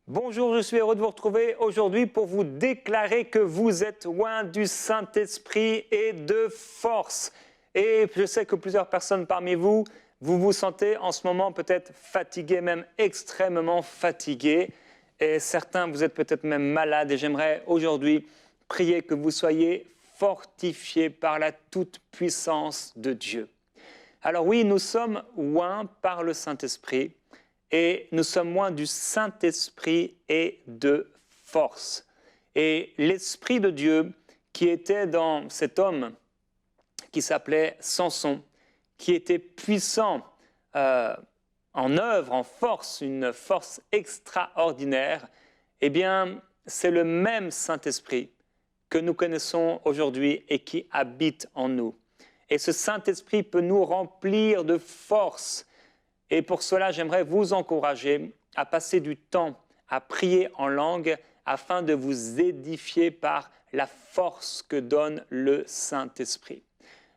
Bonjour, je suis heureux de vous retrouver aujourd'hui pour vous déclarer que vous êtes loin du Saint-Esprit et de force. Et je sais que plusieurs personnes parmi vous, vous vous sentez en ce moment peut-être fatigué, même extrêmement fatigué. Et certains, vous êtes peut-être même malades. Et j'aimerais aujourd'hui prier que vous soyez fortifiés par la toute-puissance de Dieu. Alors oui, nous sommes loin par le Saint-Esprit. Et nous sommes loin du Saint-Esprit et de force. Et l'Esprit de Dieu qui était dans cet homme qui s'appelait Samson, qui était puissant en œuvre, en force, une force extraordinaire, eh bien, c'est le même Saint-Esprit que nous connaissons aujourd'hui et qui habite en nous. Et ce Saint-Esprit peut nous remplir de force. Et pour cela, j'aimerais vous encourager à passer du temps à prier en langue afin de vous édifier par la force que donne le Saint-Esprit.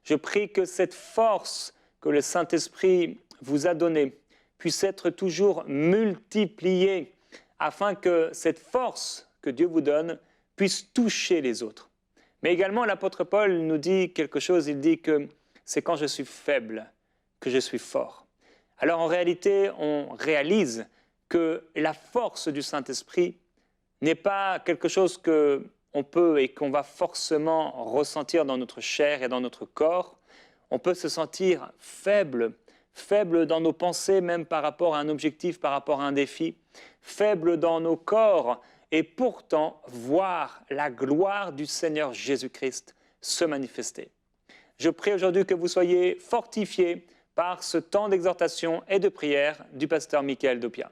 Je prie que cette force que le Saint-Esprit vous a donnée puisse être toujours multipliée afin que cette force que Dieu vous donne puisse toucher les autres. Mais également, l'apôtre Paul nous dit quelque chose, il dit que c'est quand je suis faible que je suis fort. Alors en réalité, on réalise que la force du Saint-Esprit n'est pas quelque chose qu'on peut et qu'on va forcément ressentir dans notre chair et dans notre corps. On peut se sentir faible, faible dans nos pensées, même par rapport à un objectif, par rapport à un défi, faible dans nos corps, et pourtant voir la gloire du Seigneur Jésus-Christ se manifester. Je prie aujourd'hui que vous soyez fortifiés par ce temps d'exhortation et de prière du pasteur Michael Dopia.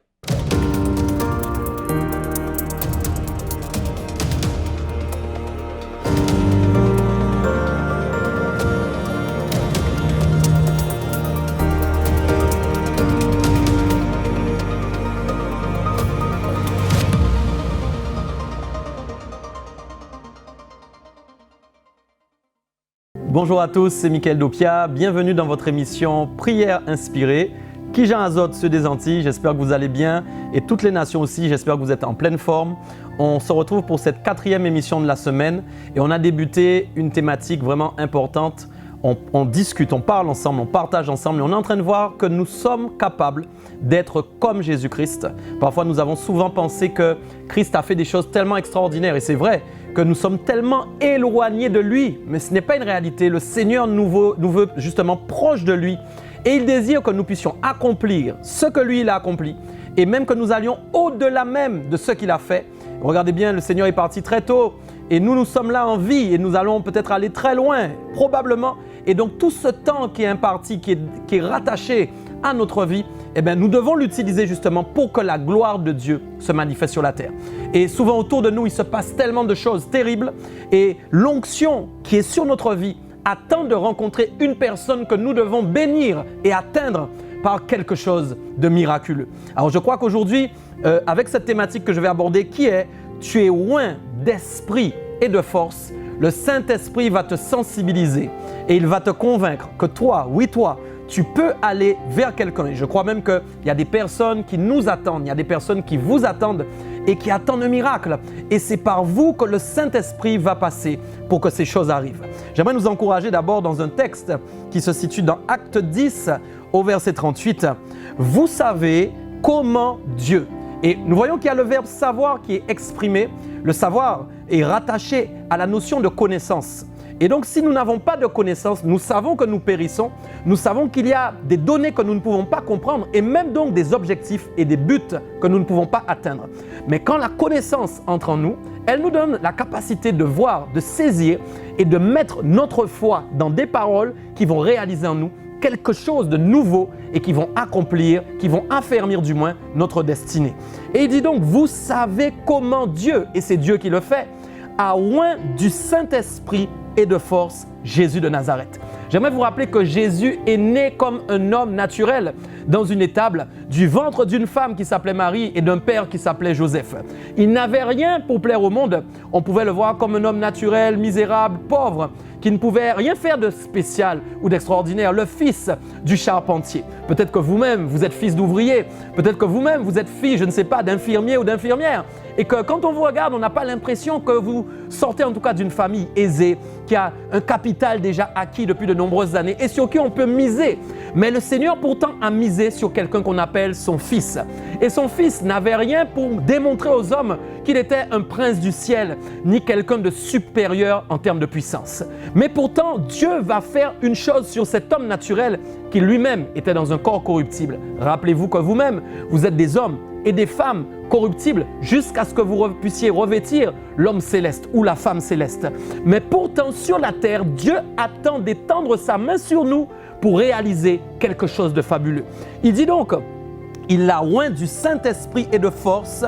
Bonjour à tous, c'est Michael Dopia. Bienvenue dans votre émission Prière inspirée. Kijan Azote, ceux des Antilles, j'espère que vous allez bien. Et toutes les nations aussi, j'espère que vous êtes en pleine forme. On se retrouve pour cette 4e émission de la semaine. Et on a débuté une thématique vraiment importante. On discute, on parle ensemble, on partage ensemble. Et on est en train de voir que nous sommes capables d'être comme Jésus-Christ. Parfois, nous avons souvent pensé que Christ a fait des choses tellement extraordinaires. Et c'est vrai que nous sommes tellement éloignés de lui, mais ce n'est pas une réalité. Le Seigneur nous veut justement proche de lui et il désire que nous puissions accomplir ce que lui il a accompli et même que nous allions au-delà même de ce qu'il a fait. Regardez bien, le Seigneur est parti très tôt et nous sommes là en vie et nous allons peut-être aller très loin, probablement. Et donc tout ce temps qui est imparti, qui est rattaché à notre vie, eh bien, nous devons l'utiliser justement pour que la gloire de Dieu se manifeste sur la terre. Et souvent autour de nous, il se passe tellement de choses terribles et l'onction qui est sur notre vie attend de rencontrer une personne que nous devons bénir et atteindre par quelque chose de miraculeux. Alors je crois qu'aujourd'hui, avec cette thématique que je vais aborder qui est « Tu es loin d'esprit et de force », le Saint-Esprit va te sensibiliser et il va te convaincre que toi, oui toi, tu peux aller vers quelqu'un. Et je crois même qu'il y a des personnes qui nous attendent, il y a des personnes qui vous attendent et qui attendent un miracle. Et c'est par vous que le Saint-Esprit va passer pour que ces choses arrivent. J'aimerais nous encourager d'abord dans un texte qui se situe dans Acte 10 au verset 38. Vous savez comment Dieu. Et nous voyons qu'il y a le verbe savoir qui est exprimé. Le savoir est rattaché à la notion de connaissance. Et donc, si nous n'avons pas de connaissance, nous savons que nous périssons, nous savons qu'il y a des données que nous ne pouvons pas comprendre et même donc des objectifs et des buts que nous ne pouvons pas atteindre. Mais quand la connaissance entre en nous, elle nous donne la capacité de voir, de saisir et de mettre notre foi dans des paroles qui vont réaliser en nous quelque chose de nouveau et qui vont accomplir, qui vont affermir du moins notre destinée. Et il dit donc, vous savez comment Dieu, et c'est Dieu qui le fait, a oint du Saint-Esprit et de force Jésus de Nazareth. J'aimerais vous rappeler que Jésus est né comme un homme naturel. dans une étable du ventre d'une femme qui s'appelait Marie et d'un père qui s'appelait Joseph. Il n'avait rien pour plaire au monde. On pouvait le voir comme un homme naturel, misérable, pauvre, qui ne pouvait rien faire de spécial ou d'extraordinaire, le fils du charpentier. Peut-être que vous-même, vous êtes fils d'ouvrier, peut-être que vous-même, vous êtes fils, je ne sais pas, d'infirmier ou d'infirmière. Et que quand on vous regarde, on n'a pas l'impression que vous sortez en tout cas d'une famille aisée, qui a un capital déjà acquis depuis de nombreuses années et sur qui on peut miser. Mais le Seigneur pourtant a misé sur quelqu'un qu'on appelle son fils. Et son fils n'avait rien pour démontrer aux hommes qu'il était un prince du ciel, ni quelqu'un de supérieur en termes de puissance. Mais pourtant, Dieu va faire une chose sur cet homme naturel qui lui-même était dans un corps corruptible. Rappelez-vous que vous-même, vous êtes des hommes et des femmes corruptibles jusqu'à ce que vous puissiez revêtir l'homme céleste ou la femme céleste. Mais pourtant, sur la terre, Dieu attend d'étendre sa main sur nous pour réaliser quelque chose de fabuleux. Il dit donc, il l'a oint du Saint-Esprit et de force,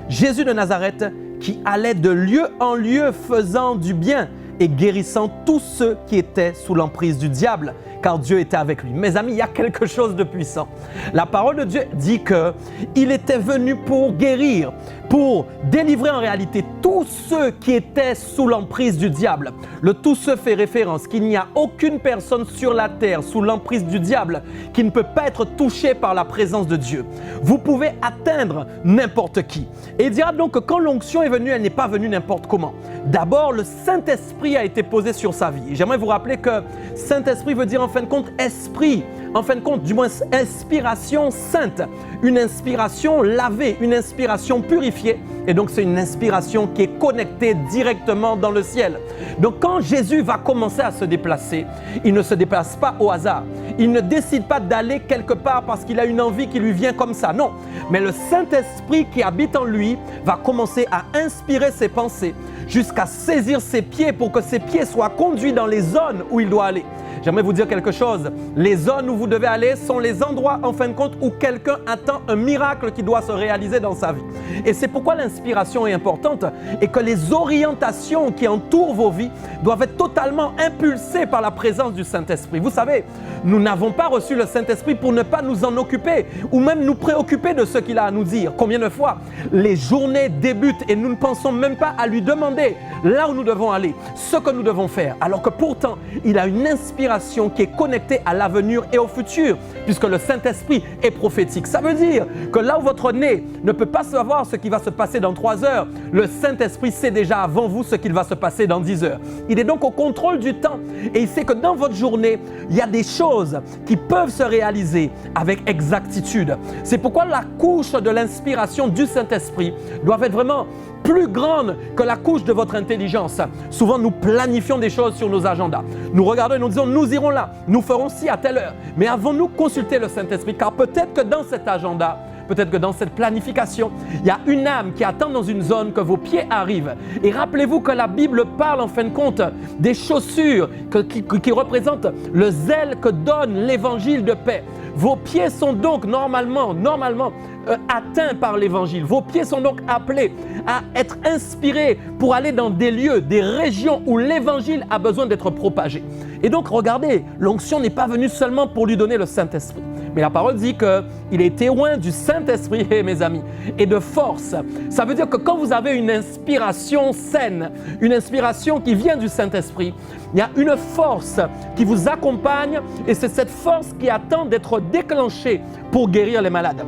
Jésus de Nazareth, qui allait de lieu en lieu faisant du bien et guérissant tous ceux qui étaient sous l'emprise du diable, car Dieu était avec lui. Mes amis, il y a quelque chose de puissant. La parole de Dieu dit qu'il était venu pour guérir, pour délivrer en réalité tous ceux qui étaient sous l'emprise du diable. Le tout se fait référence qu'il n'y a aucune personne sur la terre sous l'emprise du diable qui ne peut pas être touchée par la présence de Dieu. Vous pouvez atteindre n'importe qui. Et il dira donc que quand l'onction est venue, elle n'est pas venue n'importe comment. D'abord, le Saint-Esprit a été posé sur sa vie. Et j'aimerais vous rappeler que Saint-Esprit veut dire en fin de compte esprit, en fin de compte du moins inspiration sainte, une inspiration lavée, une inspiration purifiée. Et donc c'est une inspiration qui est connectée directement dans le ciel. Donc quand Jésus va commencer à se déplacer, il ne se déplace pas au hasard. Il ne décide pas d'aller quelque part parce qu'il a une envie qui lui vient comme ça. Non, mais le Saint-Esprit qui habite en lui va commencer à inspirer ses pensées jusqu'à saisir ses pieds pour que ses pieds soient conduits dans les zones où il doit aller. J'aimerais vous dire quelque chose. Les zones où vous devez aller sont les endroits, en fin de compte, où quelqu'un attend un miracle qui doit se réaliser dans sa vie. Et c'est pourquoi l'inspiration est importante et que les orientations qui entourent vos vies doivent être totalement impulsées par la présence du Saint-Esprit. Vous savez, nous n'avons pas reçu le Saint-Esprit pour ne pas nous en occuper ou même nous préoccuper de ce qu'il a à nous dire. Combien de fois les journées débutent et nous ne pensons même pas à lui demander là où nous devons aller, ce que nous devons faire, alors que pourtant, il a une inspiration qui est connectée à l'avenir et au futur, puisque le Saint-Esprit est prophétique. Ça veut dire que là où votre nez ne peut pas savoir ce qui va se passer dans 3 heures, le Saint-Esprit sait déjà avant vous ce qu'il va se passer dans 10 heures. Il est donc au contrôle du temps et il sait que dans votre journée, il y a des choses qui peuvent se réaliser avec exactitude. C'est pourquoi la couche de l'inspiration du Saint-Esprit doit être vraiment plus grande que la couche de votre intelligence. Souvent, nous planifions des choses sur nos agendas. Nous regardons et nous disons, nous irons là, nous ferons ci à telle heure. Mais avons-nous consulté le Saint-Esprit? Car peut-être que dans cet agenda, peut-être que dans cette planification, il y a une âme qui attend dans une zone que vos pieds arrivent. Et rappelez-vous que la Bible parle en fin de compte des chaussures qui représentent le zèle que donne l'évangile de paix. Vos pieds sont donc normalement atteints par l'évangile. Vos pieds sont donc appelés à être inspirés pour aller dans des lieux, des régions où l'évangile a besoin d'être propagé. Et donc regardez, l'onction n'est pas venue seulement pour lui donner le Saint-Esprit. Mais la parole dit qu'il a été oint du Saint-Esprit, mes amis, et de force. Ça veut dire que quand vous avez une inspiration saine, une inspiration qui vient du Saint-Esprit, il y a une force qui vous accompagne et c'est cette force qui attend d'être déclenchée pour guérir les malades.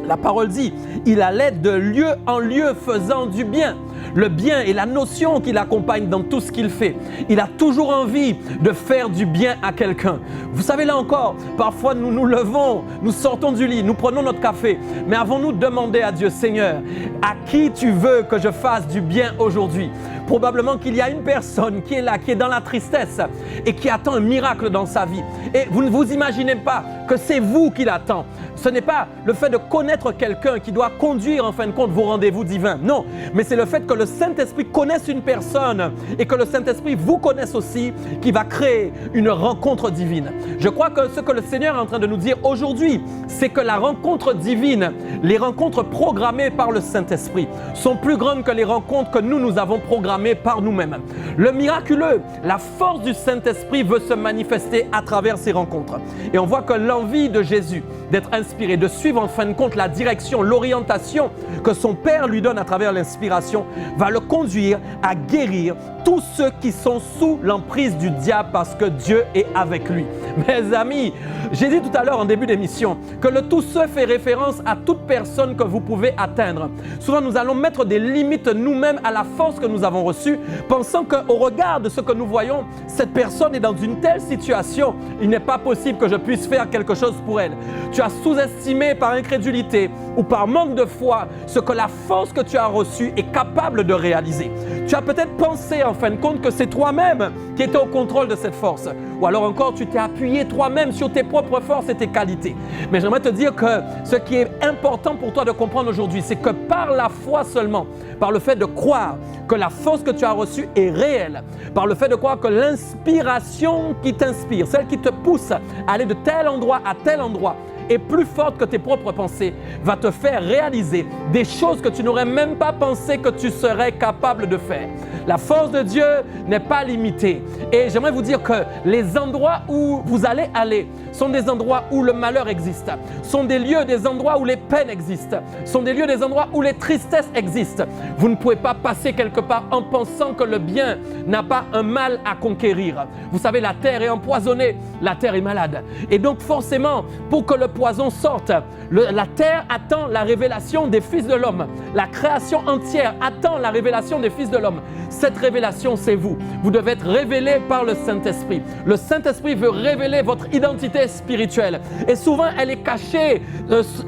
La parole dit, il allait de lieu en lieu faisant du bien. Le bien est la notion qui l'accompagne dans tout ce qu'il fait. Il a toujours envie de faire du bien à quelqu'un. Vous savez, là encore, parfois nous nous levons, nous sortons du lit, nous prenons notre café. Mais avons-nous demandé à Dieu, Seigneur, à qui tu veux que je fasse du bien aujourd'hui? Probablement qu'il y a une personne qui est là, qui est dans la tristesse et qui attend un miracle dans sa vie. Et vous ne vous imaginez pas que c'est vous qui l'attend. Ce n'est pas le fait de connaître quelqu'un qui doit conduire en fin de compte vos rendez-vous divins. Non, mais c'est le fait que le Saint-Esprit connaisse une personne et que le Saint-Esprit vous connaisse aussi, qui va créer une rencontre divine. Je crois que ce que le Seigneur est en train de nous dire aujourd'hui, c'est que la rencontre divine, les rencontres programmées par le Saint-Esprit sont plus grandes que les rencontres que nous avons programmées par nous-mêmes. Le miraculeux, la force du Saint-Esprit veut se manifester à travers ces rencontres. Et on voit que l'envie de Jésus d'être inspiré, de suivre en fin de compte la direction, l'orientation que son Père lui donne à travers l'inspiration, va le conduire à guérir tous ceux qui sont sous l'emprise du diable parce que Dieu est avec lui. Mes amis, j'ai dit tout à l'heure en début d'émission que le tout ce fait référence à toute personne que vous pouvez atteindre. Souvent, nous allons mettre des limites nous-mêmes à la force que nous avons reçue, pensant qu'au regard de ce que nous voyons, cette personne est dans une telle situation, il n'est pas possible que je puisse faire quelque chose pour elle. Tu as sous-estimé par incrédulité ou par manque de foi ce que la force que tu as reçue est capable de réaliser. Tu as peut-être pensé en fin de compte que c'est toi-même qui étais au contrôle de cette force. Ou alors encore, tu t'es appuyé toi-même sur tes propres forces et tes qualités. Mais j'aimerais te dire que ce qui est important pour toi de comprendre aujourd'hui, c'est que par la foi seulement, par le fait de croire que la force que tu as reçue est réelle, par le fait de croire que l'inspiration qui t'inspire, celle qui te pousse à aller de tel endroit à tel endroit, est plus forte que tes propres pensées, va te faire réaliser des choses que tu n'aurais même pas pensé que tu serais capable de faire. La force de Dieu n'est pas limitée. Et j'aimerais vous dire que les endroits où vous allez aller sont des endroits où le malheur existe, sont des lieux, des endroits où les peines existent, sont des lieux, des endroits où les tristesses existent. Vous ne pouvez pas passer quelque part en pensant que le bien n'a pas un mal à conquérir. Vous savez, la terre est empoisonnée, la terre est malade. Et donc forcément, pour que le poison sorte, la terre attend la révélation des fils de l'homme. La création entière attend la révélation des fils de l'homme. Cette révélation, c'est vous. Vous devez être révélé par le Saint-Esprit. Le Saint-Esprit veut révéler votre identité spirituelle. Et souvent, elle est cachée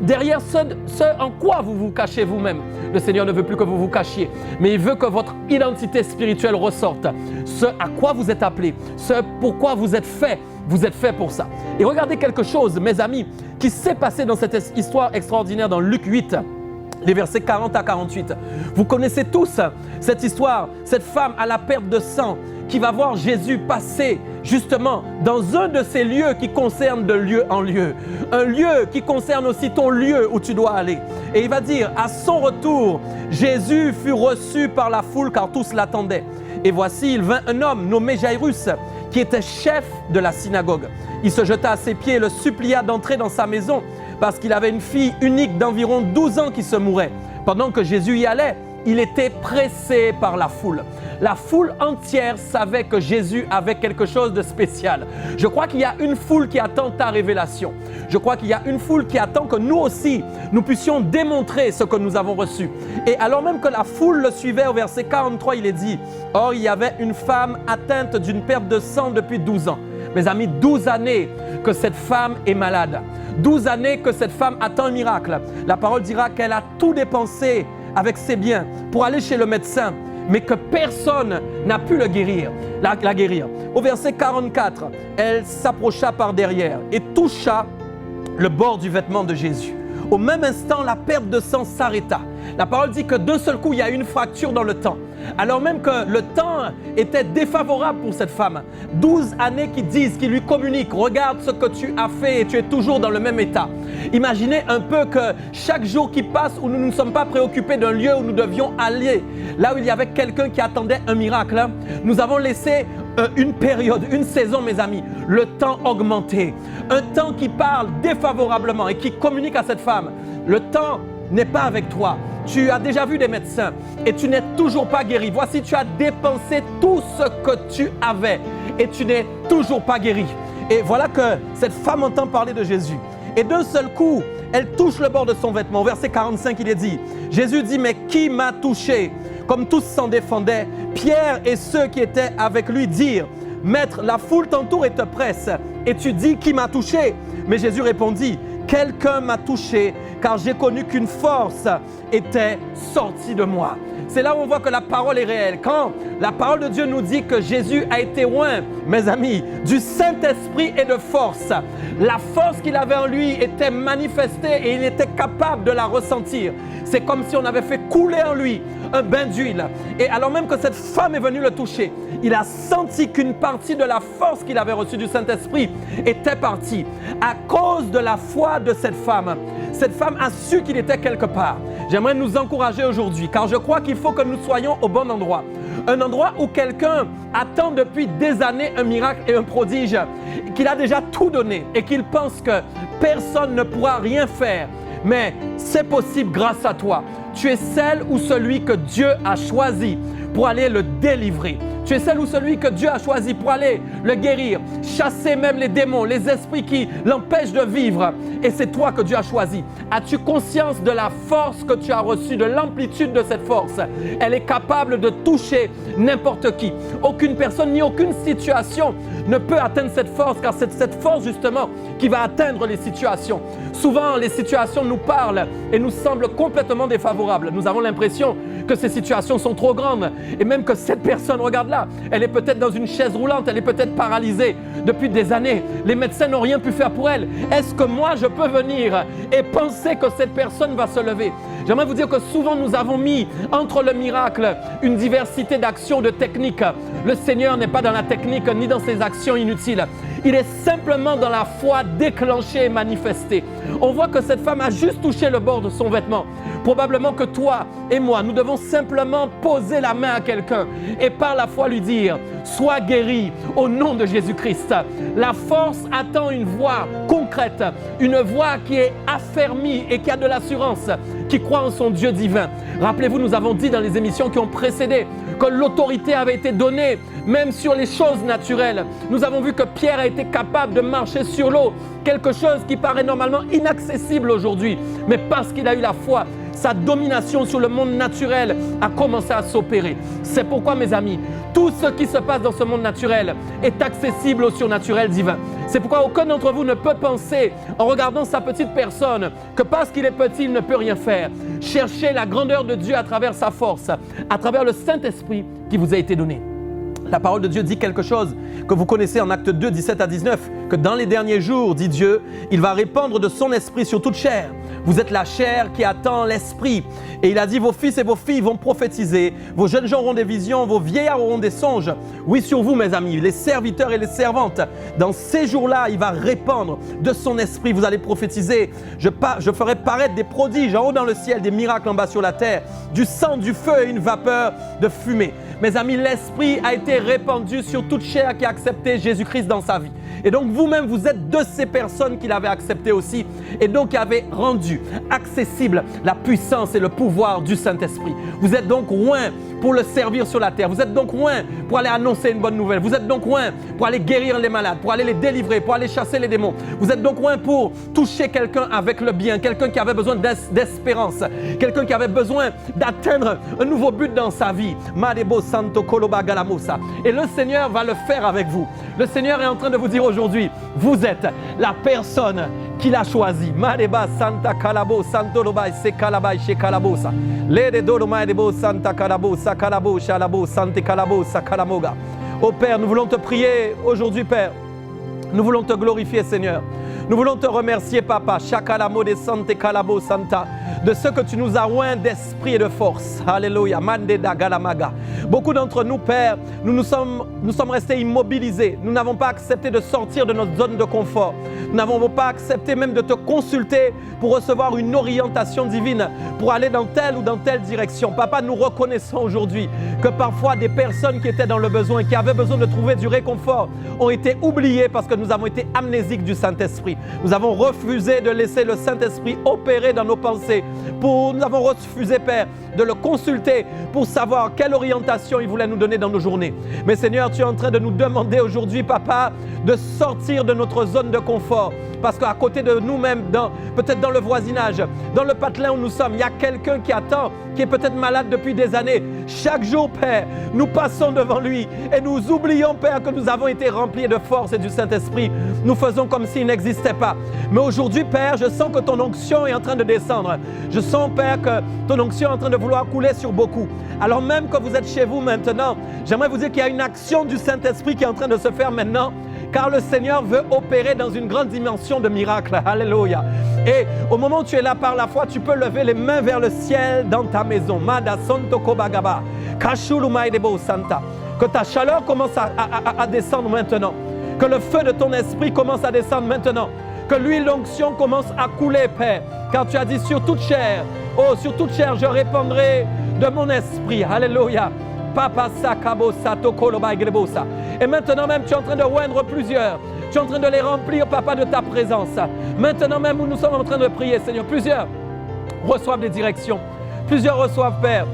derrière ce en quoi vous vous cachez vous-même. Le Seigneur ne veut plus que vous vous cachiez, mais il veut que votre identité spirituelle ressorte. Ce à quoi vous êtes appelé, ce pourquoi vous êtes fait pour ça. Et regardez quelque chose, mes amis, qui s'est passé dans cette histoire extraordinaire dans Luc 8. Les versets 40 à 48. Vous connaissez tous cette histoire, cette femme à la perte de sang qui va voir Jésus passer justement dans un de ces lieux qui concerne de lieu en lieu. Un lieu qui concerne aussi ton lieu où tu dois aller. Et il va dire, à son retour, Jésus fut reçu par la foule car tous l'attendaient. Et voici, il vint un homme nommé Jairus qui était chef de la synagogue. Il se jeta à ses pieds et le supplia d'entrer dans sa maison parce qu'il avait une fille unique d'environ 12 ans qui se mourait. Pendant que Jésus y allait, il était pressé par la foule. La foule entière savait que Jésus avait quelque chose de spécial. Je crois qu'il y a une foule qui attend ta révélation. Je crois qu'il y a une foule qui attend que nous aussi, nous puissions démontrer ce que nous avons reçu. Et alors même que la foule le suivait, au verset 43, il est dit « Or, il y avait une femme atteinte d'une perte de sang depuis 12 ans. » Mes amis, 12 années que cette femme est malade. 12 années que cette femme attend un miracle. La parole dira qu'elle a tout dépensé avec ses biens pour aller chez le médecin, mais que personne n'a pu la guérir. Au verset 44, elle s'approcha par derrière et toucha le bord du vêtement de Jésus. Au même instant, la perte de sang s'arrêta. La parole dit que d'un seul coup, il y a une fracture dans le temps. Alors même que le temps était défavorable pour cette femme. 12 années qui lui communiquent, regarde ce que tu as fait et tu es toujours dans le même état. Imaginez un peu que chaque jour qui passe où nous ne sommes pas préoccupés d'un lieu où nous devions aller, là où il y avait quelqu'un qui attendait un miracle, nous avons laissé une période, une saison, mes amis, le temps augmenté. Un temps qui parle défavorablement et qui communique à cette femme. Le temps n'est pas avec toi. Tu as déjà vu des médecins et tu n'es toujours pas guéri. Voici, tu as dépensé tout ce que tu avais et tu n'es toujours pas guéri. Et voilà que cette femme entend parler de Jésus. Et d'un seul coup, elle touche le bord de son vêtement. Au verset 45, il est dit, Jésus dit, mais qui m'a touché? Comme tous s'en défendaient, Pierre et ceux qui étaient avec lui dirent, Maître, la foule t'entoure et te presse. Et tu dis, qui m'a touché? Mais Jésus répondit, quelqu'un m'a touché, car j'ai connu qu'une force était sortie de moi. C'est là où on voit que la parole est réelle. Quand la parole de Dieu nous dit que Jésus a été oint, mes amis, du Saint-Esprit et de force, la force qu'il avait en lui était manifestée et il était capable de la ressentir. C'est comme si on avait fait couler en lui un bain d'huile. Et alors même que cette femme est venue le toucher, il a senti qu'une partie de la force qu'il avait reçue du Saint-Esprit était partie. À cause de la foi de cette femme a su qu'il était quelque part. J'aimerais nous encourager aujourd'hui, car je crois qu'il faut que nous soyons au bon endroit. Un endroit où quelqu'un attend depuis des années un miracle et un prodige, qu'il a déjà tout donné et qu'il pense que personne ne pourra rien faire. Mais c'est possible grâce à toi. Tu es celle ou celui que Dieu a choisi pour aller le délivrer. Tu es celle ou celui que Dieu a choisi pour aller le guérir, chasser même les démons, les esprits qui l'empêchent de vivre. Et c'est toi que Dieu a choisi. As-tu conscience de la force que tu as reçue, de l'amplitude de cette force? Elle est capable de toucher n'importe qui. Aucune personne ni aucune situation ne peut atteindre cette force, car c'est cette force justement qui va atteindre les situations. Souvent, les situations nous parlent et nous semblent complètement défavorables. Nous avons l'impression que ces situations sont trop grandes et même que cette personne, regarde là, elle est peut-être dans une chaise roulante, elle est peut-être paralysée depuis des années. Les médecins n'ont rien pu faire pour elle. Est-ce que moi, je peux venir et penser que cette personne va se lever? J'aimerais vous dire que souvent, nous avons mis entre le miracle une diversité d'actions, de techniques. Le Seigneur n'est pas dans la technique ni dans ses actions inutiles. Il est simplement dans la foi déclenchée et manifestée. On voit que cette femme a juste touché le bord de son vêtement. Probablement que toi et moi, nous devons simplement poser la main à quelqu'un et par la foi lui dire « Sois guéri au nom de Jésus-Christ ». La force attend une voix concrète, une voix qui est affermie et qui a de l'assurance, qui croit en son Dieu divin. Rappelez-vous, nous avons dit dans les émissions qui ont précédé que l'autorité avait été donnée même sur les choses naturelles. Nous avons vu que Pierre a été capable de marcher sur l'eau, quelque chose qui paraît normalement inaccessible aujourd'hui. Mais parce qu'il a eu la foi, sa domination sur le monde naturel a commencé à s'opérer. C'est pourquoi, mes amis, tout ce qui se passe dans ce monde naturel est accessible au surnaturel divin. C'est pourquoi aucun d'entre vous ne peut penser, en regardant sa petite personne, que parce qu'il est petit, il ne peut rien faire. Cherchez la grandeur de Dieu à travers sa force, à travers le Saint-Esprit qui vous a été donné. La parole de Dieu dit quelque chose que vous connaissez en Actes 2, 17 à 19, que dans les derniers jours, dit Dieu, il va répandre de son esprit sur toute chair. Vous êtes la chair qui attend l'esprit. Et il a dit, vos fils et vos filles vont prophétiser, vos jeunes gens auront des visions, vos vieillards auront des songes. Oui, sur vous, mes amis, les serviteurs et les servantes, dans ces jours-là, il va répandre de son esprit. Vous allez prophétiser. Je ferai paraître des prodiges en haut dans le ciel, des miracles en bas sur la terre, du sang, du feu et une vapeur de fumée. Mes amis, l'esprit a été répandu sur toute chair qui a accepté Jésus-Christ dans sa vie. Et donc vous-même, vous êtes de ces personnes qui l'avaient accepté aussi et donc qui avaient rendu accessible la puissance et le pouvoir du Saint-Esprit. Vous êtes donc loin pour le servir sur la terre. Vous êtes donc loin pour aller annoncer une bonne nouvelle. Vous êtes donc loin pour aller guérir les malades, pour aller les délivrer, pour aller chasser les démons. Vous êtes donc loin pour toucher quelqu'un avec le bien, quelqu'un qui avait besoin d'espérance, quelqu'un qui avait besoin d'atteindre un nouveau but dans sa vie. Et le Seigneur va le faire avec vous. Le Seigneur est en train de vous dire aujourd'hui, vous êtes la personne qu'il a choisie. Madeba Santa Calabo, Santo Lobai, Se Calabai, Che Calabosa. Lede Dolomai Debo Santa Calabo, Sakalabo, Chalabo, Sante Calabo, Sakalamoga. Oh Père, nous voulons te prier aujourd'hui, Père. Nous voulons te glorifier, Seigneur. Nous voulons te remercier, Papa, Chakalamo de Sante Calabo Santa, de ce que tu nous as oint d'esprit et de force. Alléluia. Mandeda Galamaga. Beaucoup d'entre nous, Père, nous sommes restés immobilisés. Nous n'avons pas accepté de sortir de notre zone de confort. Nous n'avons pas accepté même de te consulter pour recevoir une orientation divine, pour aller dans telle ou dans telle direction. Papa, nous reconnaissons aujourd'hui que parfois des personnes qui étaient dans le besoin, qui avaient besoin de trouver du réconfort, ont été oubliées parce que nous avons été amnésiques du Saint-Esprit. Nous avons refusé de laisser le Saint-Esprit opérer dans nos pensées. Nous avons refusé, Père, de le consulter pour savoir quelle orientation il voulait nous donner dans nos journées. Mais Seigneur, tu es en train de nous demander aujourd'hui, Papa, de sortir de notre zone de confort. Parce qu'à côté de nous-mêmes, peut-être dans le voisinage, dans le patelin où nous sommes, il y a quelqu'un qui attend, qui est peut-être malade depuis des années. Chaque jour, Père, nous passons devant lui et nous oublions, Père, que nous avons été remplis de force et du Saint-Esprit. Nous faisons comme s'il n'existait pas. Mais aujourd'hui, Père, je sens que ton onction est en train de descendre. Je sens, Père, que ton onction est en train de vouloir couler sur beaucoup. Alors même que vous êtes chez vous maintenant, j'aimerais vous dire qu'il y a une action du Saint-Esprit qui est en train de se faire maintenant, car le Seigneur veut opérer dans une grande dimension de miracle. Alléluia. Et au moment où tu es là par la foi, tu peux lever les mains vers le ciel dans ta maison. Mada Santo Kobagaba, Kashulumai Debo Santa. Que ta chaleur commence à descendre maintenant. Que le feu de ton esprit commence à descendre maintenant. Que l'huile d'onction commence à couler, Père. Car tu as dit sur toute chair, oh, sur toute chair, je répandrai de mon esprit. Alléluia. Papa Sakabo Sato Koloba Grebosa. Et maintenant même, tu es en train de oindre plusieurs. Tu es en train de les remplir, Papa, de ta présence. Maintenant même où nous sommes en train de prier, Seigneur, plusieurs reçoivent des directions. Plusieurs reçoivent, Père,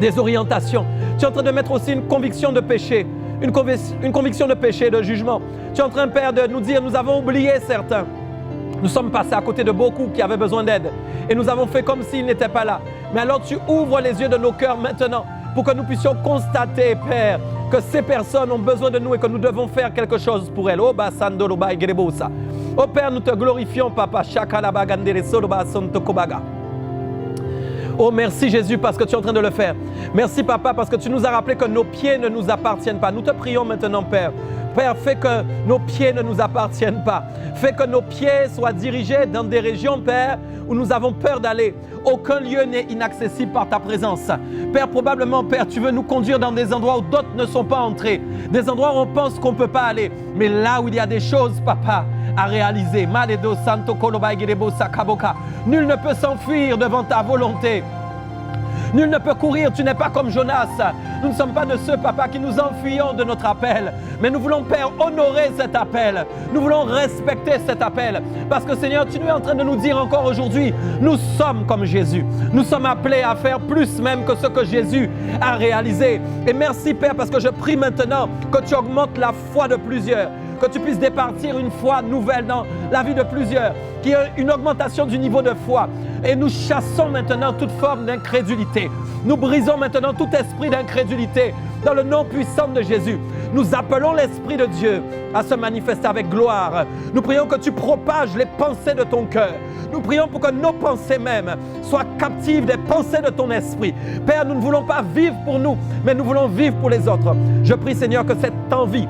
des orientations. Tu es en train de mettre aussi une conviction de péché. Une conviction de péché, de jugement. Tu es en train, Père, de nous dire, nous avons oublié certains. Nous sommes passés à côté de beaucoup qui avaient besoin d'aide. Et nous avons fait comme s'ils n'étaient pas là. Mais alors tu ouvres les yeux de nos cœurs maintenant pour que nous puissions constater, Père, que ces personnes ont besoin de nous et que nous devons faire quelque chose pour elles. Oh, Père, nous te glorifions, Papa. Oh, merci Jésus parce que tu es en train de le faire. Merci Papa parce que tu nous as rappelé que nos pieds ne nous appartiennent pas. Nous te prions maintenant, Père. Père, fais que nos pieds ne nous appartiennent pas. Fais que nos pieds soient dirigés dans des régions, Père, où nous avons peur d'aller. Aucun lieu n'est inaccessible par ta présence. Père, probablement, Père, tu veux nous conduire dans des endroits où d'autres ne sont pas entrés. Des endroits où on pense qu'on ne peut pas aller. Mais là où il y a des choses, Papa, à réaliser. Nul ne peut s'enfuir devant ta volonté. Nul ne peut courir, tu n'es pas comme Jonas. Nous ne sommes pas de ceux, Papa, qui nous enfuyons de notre appel. Mais nous voulons, Père, honorer cet appel. Nous voulons respecter cet appel. Parce que, Seigneur, tu es en train de nous dire encore aujourd'hui, nous sommes comme Jésus. Nous sommes appelés à faire plus même que ce que Jésus a réalisé. Et merci, Père, parce que je prie maintenant que tu augmentes la foi de plusieurs. Que tu puisses départir une foi nouvelle dans la vie de plusieurs, qu'il y ait une augmentation du niveau de foi. Et nous chassons maintenant toute forme d'incrédulité. Nous brisons maintenant tout esprit d'incrédulité dans le nom puissant de Jésus. Nous appelons l'Esprit de Dieu à se manifester avec gloire. Nous prions que tu propages les pensées de ton cœur. Nous prions pour que nos pensées mêmes soient captives des pensées de ton esprit. Père, nous ne voulons pas vivre pour nous, mais nous voulons vivre pour les autres. Je prie, Seigneur, que cette envie,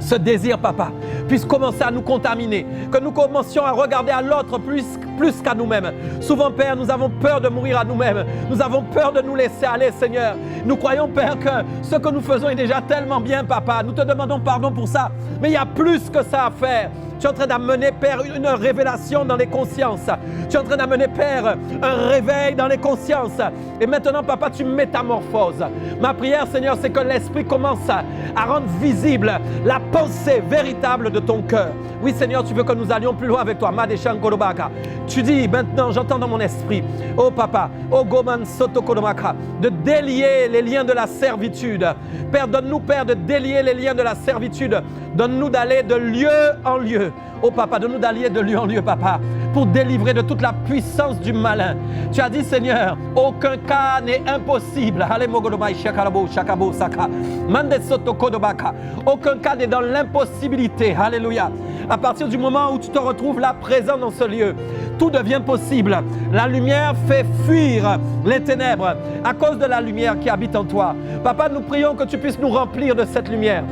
ce désir, Papa, puisse commencer à nous contaminer, que nous commencions à regarder à l'autre plus qu'à nous-mêmes. Souvent, Père, nous avons peur de mourir à nous-mêmes. Nous avons peur de nous laisser aller, Seigneur. Nous croyons, Père, que ce que nous faisons est déjà tellement bien, Papa. Nous te demandons pardon pour ça. Mais il y a plus que ça à faire. Tu es en train d'amener, Père, une révélation dans les consciences. Tu es en train d'amener, Père, un réveil dans les consciences. Et maintenant, Papa, tu métamorphoses. Ma prière, Seigneur, c'est que l'Esprit commence à rendre visible la pensée véritable de ton cœur. Oui, Seigneur, tu veux que nous allions plus loin avec toi. Tu dis maintenant, j'entends dans mon esprit, oh Papa, oh Goman Sotokolomaka, de délier les liens de la servitude. Père, donne-nous, Père, de délier les liens de la servitude. Donne-nous d'aller de lieu en lieu. Oh Papa, donne-nous d'aller de lieu en lieu, Papa, pour délivrer de toute la puissance du malin. Tu as dit, Seigneur, aucun cas n'est impossible. Aucun cas n'est dans l'impossibilité. Alléluia. À partir du moment où tu te retrouves là, présent dans ce lieu, tout devient possible. La lumière fait fuir les ténèbres à cause de la lumière qui habite en toi. Papa, nous prions que tu puisses nous remplir de cette lumière.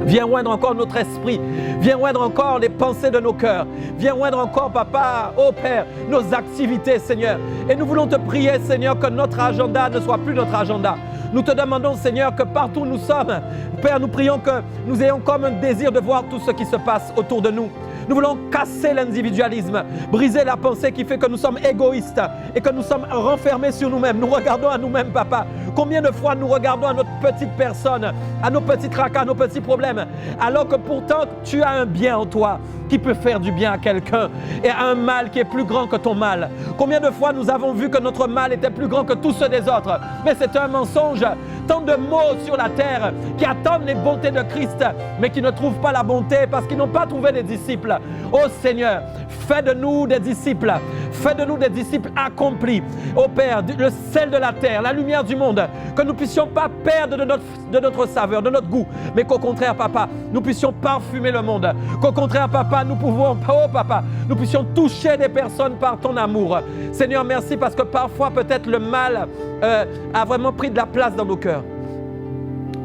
Viens oindre encore notre esprit. Viens oindre encore les pensées de nos cœurs. Viens oindre encore, Papa, oh Père, nos activités, Seigneur. Et nous voulons te prier, Seigneur, que notre agenda ne soit plus notre agenda. Nous te demandons, Seigneur, que partout où nous sommes, Père, nous prions que nous ayons comme un désir de voir tout ce qui se passe autour de nous. Nous voulons casser l'individualisme, briser la pensée qui fait que nous sommes égoïstes et que nous sommes renfermés sur nous-mêmes. Nous regardons à nous-mêmes, Papa. Combien de fois nous regardons à notre petite personne, à nos petits tracas, à nos petits problèmes, alors que pourtant tu as un bien en toi qui peut faire du bien à quelqu'un et un mal qui est plus grand que ton mal. Combien de fois nous avons vu que notre mal était plus grand que tous ceux des autres, mais c'est un mensonge. Tant de mots sur la terre qui attendent les bontés de Christ, mais qui ne trouvent pas la bonté parce qu'ils n'ont pas trouvé les disciples. Oh Seigneur, fais de nous des disciples. Fais de nous des disciples accomplis. Oh Père, le sel de la terre, la lumière du monde, que nous ne puissions pas perdre de notre saveur, de notre goût, mais qu'au contraire, Papa, nous puissions parfumer le monde. Qu'au contraire, Papa, nous pouvons, oh Papa, nous puissions toucher des personnes par ton amour. Seigneur, merci parce que parfois, peut-être le mal a vraiment pris de la place dans nos cœurs.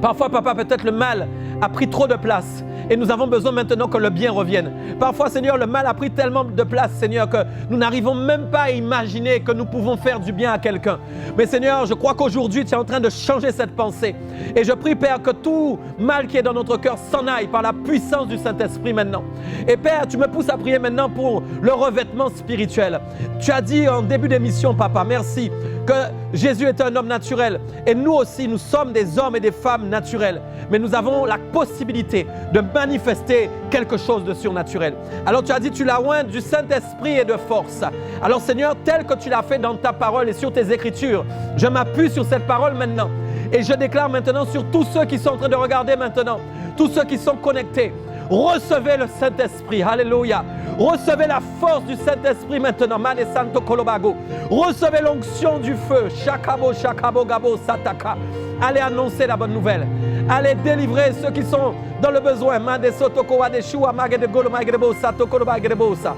Parfois, Papa, peut-être le mal a pris trop de place. Et nous avons besoin maintenant que le bien revienne. Parfois, Seigneur, le mal a pris tellement de place, Seigneur, que nous n'arrivons même pas à imaginer que nous pouvons faire du bien à quelqu'un. Mais Seigneur, je crois qu'aujourd'hui, tu es en train de changer cette pensée. Et je prie, Père, que tout mal qui est dans notre cœur s'en aille par la puissance du Saint-Esprit maintenant. Et Père, tu me pousses à prier maintenant pour le revêtement spirituel. Tu as dit en début d'émission, Papa, merci, que Jésus est un homme naturel. Et nous aussi, nous sommes des hommes et des femmes naturels. Mais nous avons la possibilité de manifester quelque chose de surnaturel. Alors tu as dit, tu l'as oint du Saint-Esprit et de force. Alors Seigneur, tel que tu l'as fait dans ta parole et sur tes écritures, je m'appuie sur cette parole maintenant. Et je déclare maintenant sur tous ceux qui sont en train de regarder maintenant, tous ceux qui sont connectés, recevez le Saint-Esprit. Alléluia. Recevez la force du Saint-Esprit maintenant. Mane Santo Kolobago. Recevez l'onction du feu. Shakabo, shakabo, gabo, sataka. Allez annoncer la bonne nouvelle. Allez délivrer ceux qui sont dans le besoin. Mane soto kowa de shua mage de golo mage de bo sato koloba de bo sa.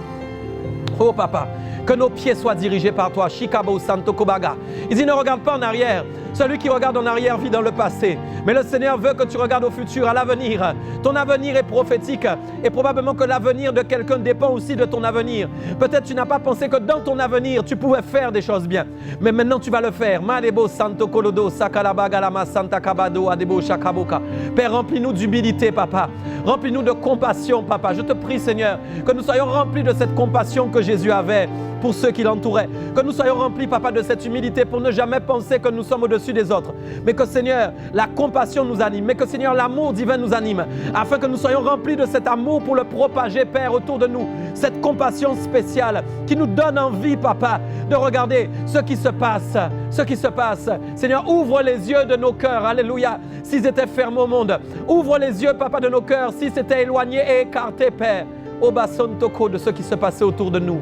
Oh papa, que nos pieds soient dirigés par toi. Shikabo Santo Kobaga. Il dit ne regarde pas en arrière. Celui qui regarde en arrière vit dans le passé. Mais le Seigneur veut que tu regardes au futur, à l'avenir. Ton avenir est prophétique. Et probablement que l'avenir de quelqu'un dépend aussi de ton avenir. Peut-être tu n'as pas pensé que dans ton avenir, tu pouvais faire des choses bien. Mais maintenant, tu vas le faire. Madebo Santo Kolodo, Sakalabaga Lama Santa Kabado, Adebo Shakaboka. Père, remplis-nous d'humilité, Papa. Remplis-nous de compassion, Papa. Je te prie, Seigneur, que nous soyons remplis de cette compassion que Jésus avait pour ceux qui l'entouraient. Que nous soyons remplis, Papa, de cette humilité pour ne jamais penser que nous sommes au-dessus des autres. Mais que, Seigneur, la compassion nous anime. Mais que, Seigneur, l'amour divin nous anime. Afin que nous soyons remplis de cet amour pour le propager, Père, autour de nous. Cette compassion spéciale qui nous donne envie, Papa, de regarder ce qui se passe. Ce qui se passe. Seigneur, ouvre les yeux de nos cœurs. Alléluia. S'ils étaient fermés au monde. Ouvre les yeux, Papa, de nos cœurs. S'ils s'étaient éloignés et écartés, Père. Au basson toko de ce qui se passait autour de nous.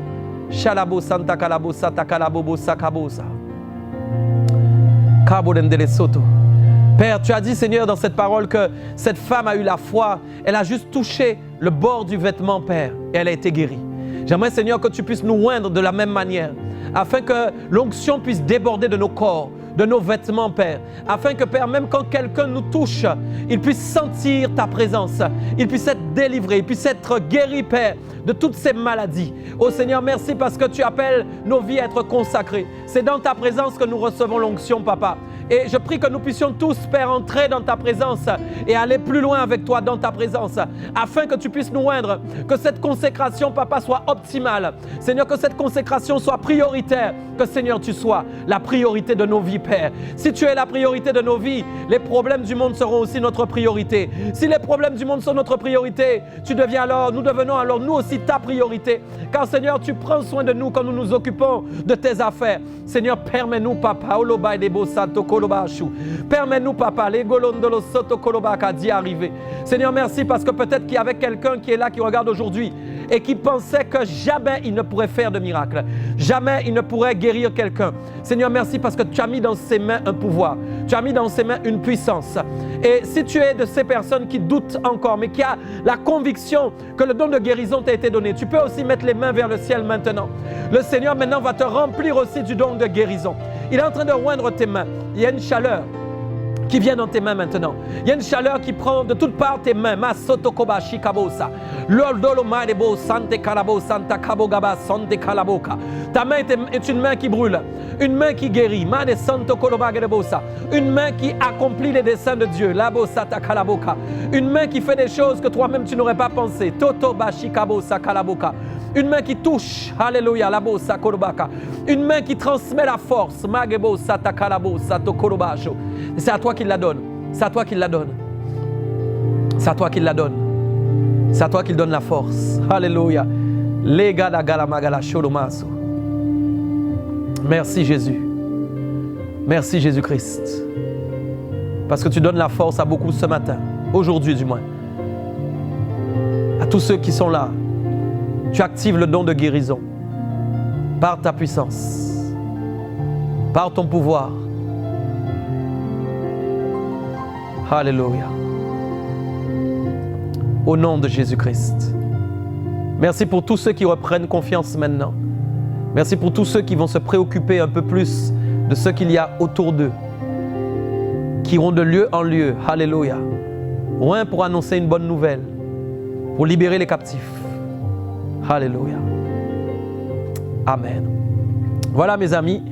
Shalabo Santa Kalabo Sata Kalabo Sakabosa. Cabo Dendele Soto. Père, tu as dit, Seigneur, dans cette parole que cette femme a eu la foi. Elle a juste touché le bord du vêtement, Père, et elle a été guérie. J'aimerais, Seigneur, que tu puisses nous oindre de la même manière, afin que l'onction puisse déborder de nos corps, de nos vêtements, Père, afin que, Père, même quand quelqu'un nous touche, il puisse sentir ta présence, il puisse être délivré, il puisse être guéri, Père, de toutes ces maladies. Oh Seigneur, merci parce que tu appelles nos vies à être consacrées. C'est dans ta présence que nous recevons l'onction, Papa. Et je prie que nous puissions tous, Père, entrer dans ta présence et aller plus loin avec toi dans ta présence, afin que tu puisses nous oindre, que cette consécration, Papa, soit optimale. Seigneur, que cette consécration soit prioritaire, que, Seigneur, tu sois la priorité de nos vies, Père. Si tu es la priorité de nos vies, les problèmes du monde seront aussi notre priorité. Si les problèmes du monde sont notre priorité, nous devenons alors nous aussi ta priorité. Car, Seigneur, tu prends soin de nous quand nous nous occupons de tes affaires. Seigneur, permets-nous, Papa, permets-nous, Papa, d'y arriver. Seigneur, merci parce que peut-être qu'il y avait quelqu'un qui est là, qui regarde aujourd'hui et qui pensait que jamais il ne pourrait faire de miracle. Jamais il ne pourrait guérir quelqu'un. Seigneur, merci parce que tu as mis dans ses mains un pouvoir. Tu as mis dans ses mains une puissance. Et si tu es de ces personnes qui doutent encore, mais qui a la conviction que le don de guérison t'a été donné, tu peux aussi mettre les mains vers le ciel maintenant. Le Seigneur maintenant va te remplir aussi du don de guérison. Il est en train de oindre tes mains. Il y a une chaleur qui vient dans tes mains maintenant. Il y a une chaleur qui prend de toutes parts tes mains. Ta main est une main qui brûle, une main qui guérit, une main qui accomplit les desseins de Dieu, une main qui fait des choses que toi-même tu n'aurais pas pensé. Une main qui touche, alléluia, une main qui transmet la force. C'est à toi qu'il la donne. C'est à toi qu'il la donne. C'est à toi qu'il la donne. C'est à toi qu'il donne la force. Alléluia. Merci Jésus. Merci Jésus-Christ. Parce que tu donnes la force à beaucoup ce matin. Aujourd'hui du moins. À tous ceux qui sont là. Tu actives le don de guérison. Par ta puissance. Par ton pouvoir. Alléluia. Au nom de Jésus-Christ. Merci pour tous ceux qui reprennent confiance maintenant. Merci pour tous ceux qui vont se préoccuper un peu plus de ce qu'il y a autour d'eux. Qui iront de lieu en lieu. Alléluia. Oint pour annoncer une bonne nouvelle, pour libérer les captifs. Alléluia. Amen. Voilà mes amis,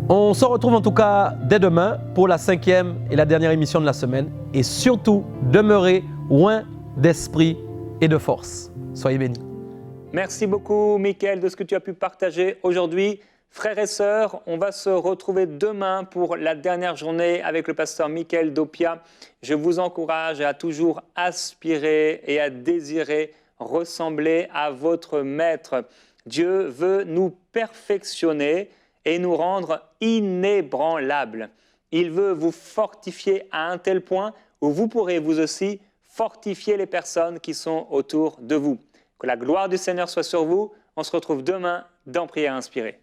on se retrouve en tout cas dès demain pour la 5e et la dernière émission de la semaine. Et surtout, demeurez oint d'esprit et de force. Soyez bénis. Merci beaucoup, Michael, de ce que tu as pu partager aujourd'hui. Frères et sœurs, on va se retrouver demain pour la dernière journée avec le pasteur Michael Doppia. Je vous encourage à toujours aspirer et à désirer ressembler à votre Maître. Dieu veut nous perfectionner et nous rendre inébranlables. Il veut vous fortifier à un tel point où vous pourrez vous aussi fortifier les personnes qui sont autour de vous. Que la gloire du Seigneur soit sur vous. On se retrouve demain dans Prière Inspirée.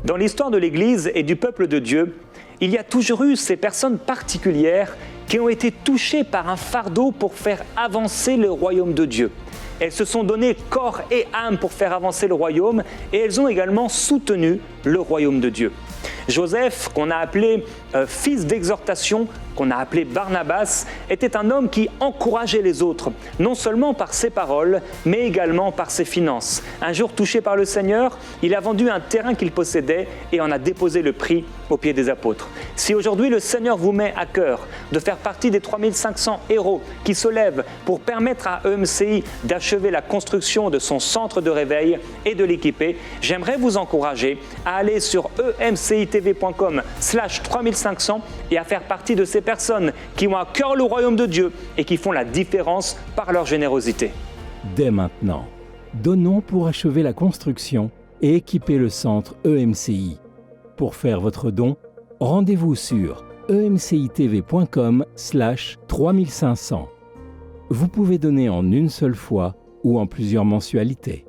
Dans l'histoire de l'Église et du peuple de Dieu, il y a toujours eu ces personnes particulières qui ont été touchées par un fardeau pour faire avancer le royaume de Dieu. Elles se sont données corps et âme pour faire avancer le royaume et elles ont également soutenu le royaume de Dieu. Joseph, qu'on a appelé fils d'exhortation, qu'on a appelé Barnabas, était un homme qui encourageait les autres, non seulement par ses paroles, mais également par ses finances. Un jour touché par le Seigneur, il a vendu un terrain qu'il possédait et en a déposé le prix aux pieds des apôtres. Si aujourd'hui le Seigneur vous met à cœur de faire partie des 3500 héros qui se lèvent pour permettre à EMCI d'achever la construction de son centre de réveil et de l'équiper, j'aimerais vous encourager à aller sur emcitv.com/3500 et à faire partie de ces personnes qui ont à cœur le royaume de Dieu et qui font la différence par leur générosité. Dès maintenant, donnons pour achever la construction et équiper le centre EMCI. Pour faire votre don, rendez-vous sur emcitv.com/3500. Vous pouvez donner en une seule fois ou en plusieurs mensualités.